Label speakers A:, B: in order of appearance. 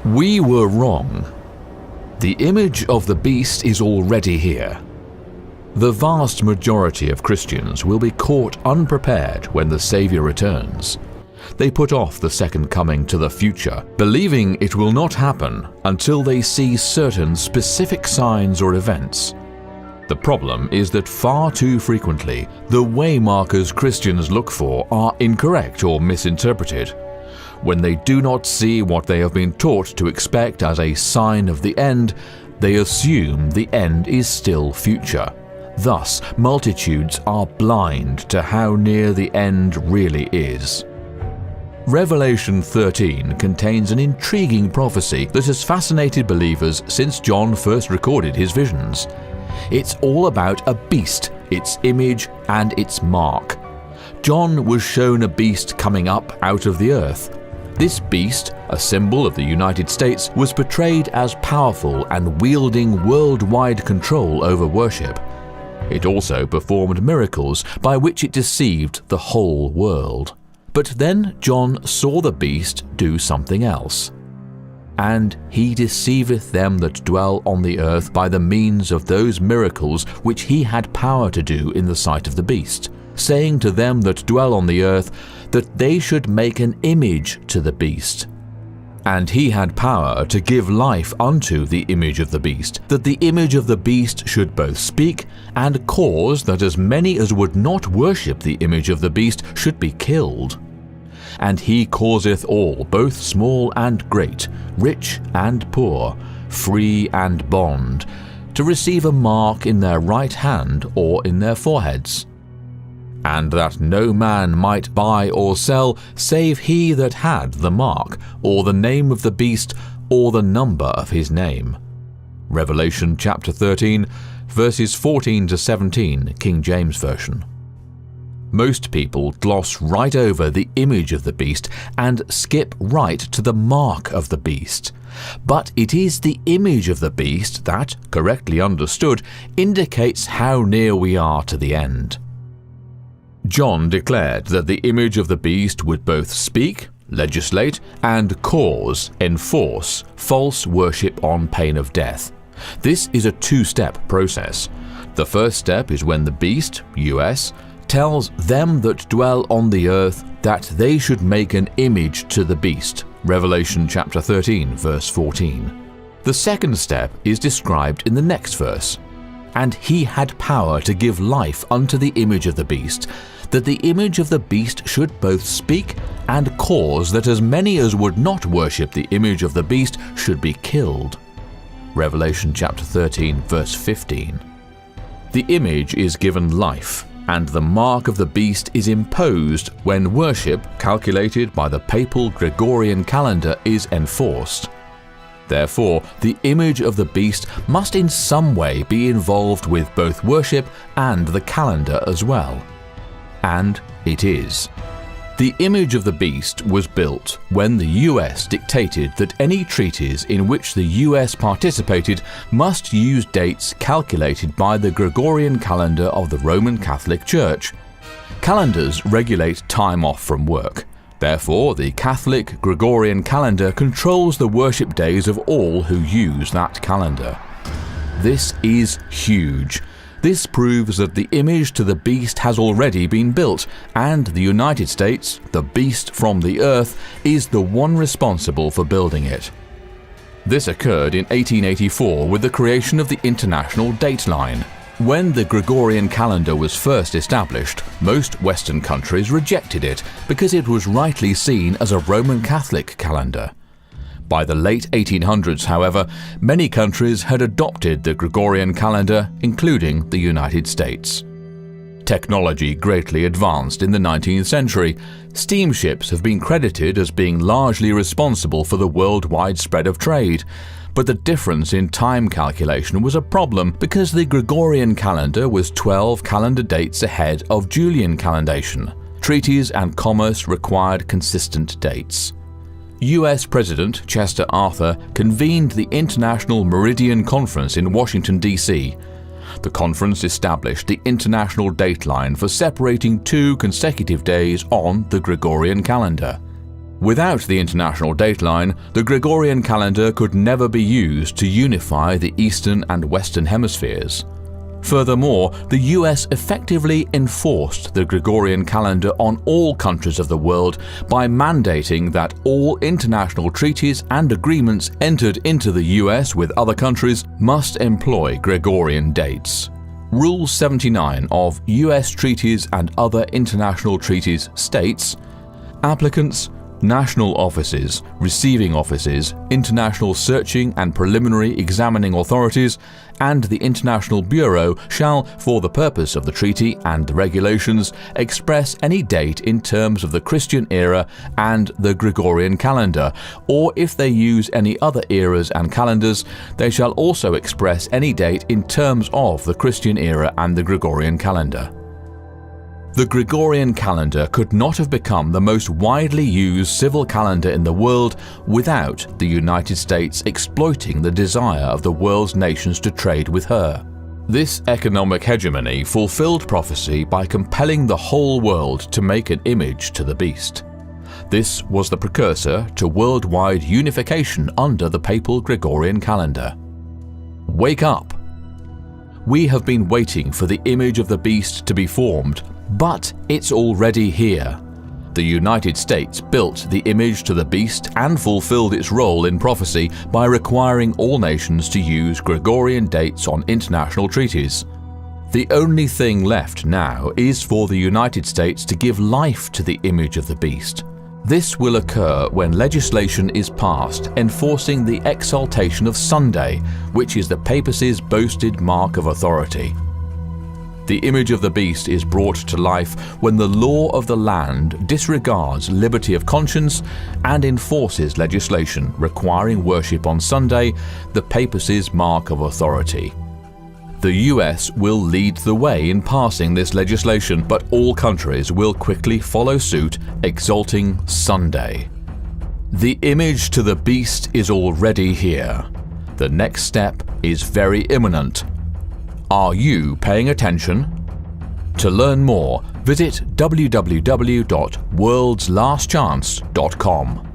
A: We were wrong. The image of the beast is already here. The vast majority of Christians will be caught unprepared when the Savior returns. They put off the second coming to the future, believing it will not happen until they see certain specific signs or events. The problem is that far too frequently, the waymarkers Christians look for are incorrect or misinterpreted. When they do not see what they have been taught to expect as a sign of the end, they assume the end is still future. Thus, multitudes are blind to how near the end really is. Revelation 13 contains an intriguing prophecy that has fascinated believers since John first recorded his visions. It's all about a beast, its image, and its mark. John was shown a beast coming up out of the earth. This beast, a symbol of the United States, was portrayed as powerful and wielding worldwide control over worship. It also performed miracles by which it deceived the whole world. But then John saw the beast do something else. And he deceiveth them that dwell on the earth by the means of those miracles which he had power to do in the sight of the beast, saying to them that dwell on the earth that they should make an image to the beast. And he had power to give life unto the image of the beast, that the image of the beast should both speak and cause that as many as would not worship the image of the beast should be killed. And he causeth all, both small and great, rich and poor, free and bond, to receive a mark in their right hand or in their foreheads. And that no man might buy or sell save he that had the mark, or the name of the beast, or the number of his name. Revelation chapter 13, verses 14 to 17, King James Version. Most people gloss right over the image of the beast and skip right to the mark of the beast. But it is the image of the beast that, correctly understood, indicates how near we are to the end. John declared that the image of the beast would both speak, legislate, and enforce false worship on pain of death. This is a two-step process. The first step is when the beast, US, tells them that dwell on the earth that they should make an image to the beast. Revelation chapter 13, verse 14. The second step is described in the next verse. And he had power to give life unto the image of the beast, that the image of the beast should both speak and cause that as many as would not worship the image of the beast should be killed. Revelation chapter 13, verse 15. The image is given life, and the mark of the beast is imposed when worship, calculated by the papal Gregorian calendar, is enforced. Therefore, the image of the beast must in some way be involved with both worship and the calendar as well. And it is. The image of the beast was built when the US dictated that any treaties in which the US participated must use dates calculated by the Gregorian calendar of the Roman Catholic Church. Calendars regulate time off from work. Therefore, the Catholic Gregorian calendar controls the worship days of all who use that calendar. This is huge. This proves that the image to the beast has already been built, and the United States, the beast from the earth, is the one responsible for building it. This occurred in 1884 with the creation of the International Dateline. When the Gregorian calendar was first established, most Western countries rejected it because it was rightly seen as a Roman Catholic calendar. By the late 1800s, however, many countries had adopted the Gregorian calendar, including the United States. Technology greatly advanced in the 19th century. Steamships have been credited as being largely responsible for the worldwide spread of trade. But the difference in time calculation was a problem because the Gregorian calendar was 12 calendar dates ahead of Julian calendation. Treaties and commerce required consistent dates. US President Chester Arthur convened the International Meridian Conference in Washington, D.C. The conference established the international dateline for separating 2 consecutive days on the Gregorian calendar. Without the international dateline, the Gregorian calendar could never be used to unify the Eastern and Western hemispheres. Furthermore, the US effectively enforced the Gregorian calendar on all countries of the world by mandating that all international treaties and agreements entered into the US with other countries must employ Gregorian dates. Rule 79 of US Treaties and Other International Treaties states, "Applicants, national offices, receiving offices, international searching and preliminary examining authorities, and the International Bureau shall, for the purpose of the treaty and the regulations, express any date in terms of the Christian era and the Gregorian calendar, or if they use any other eras and calendars, they shall also express any date in terms of the Christian era and the Gregorian calendar." The Gregorian calendar could not have become the most widely used civil calendar in the world without the United States exploiting the desire of the world's nations to trade with her. This economic hegemony fulfilled prophecy by compelling the whole world to make an image to the beast. This was the precursor to worldwide unification under the papal Gregorian calendar. Wake up! We have been waiting for the image of the beast to be formed, but it's already here. The United States built the image to the beast and fulfilled its role in prophecy by requiring all nations to use Gregorian dates on international treaties. The only thing left now is for the United States to give life to the image of the beast. This will occur when legislation is passed enforcing the exaltation of Sunday, which is the papacy's boasted mark of authority. The image of the beast is brought to life when the law of the land disregards liberty of conscience and enforces legislation requiring worship on Sunday, the papacy's mark of authority. The US will lead the way in passing this legislation, but all countries will quickly follow suit, exalting Sunday. The image to the beast is already here. The next step is very imminent. Are you paying attention? To learn more, visit www.worldslastchance.com.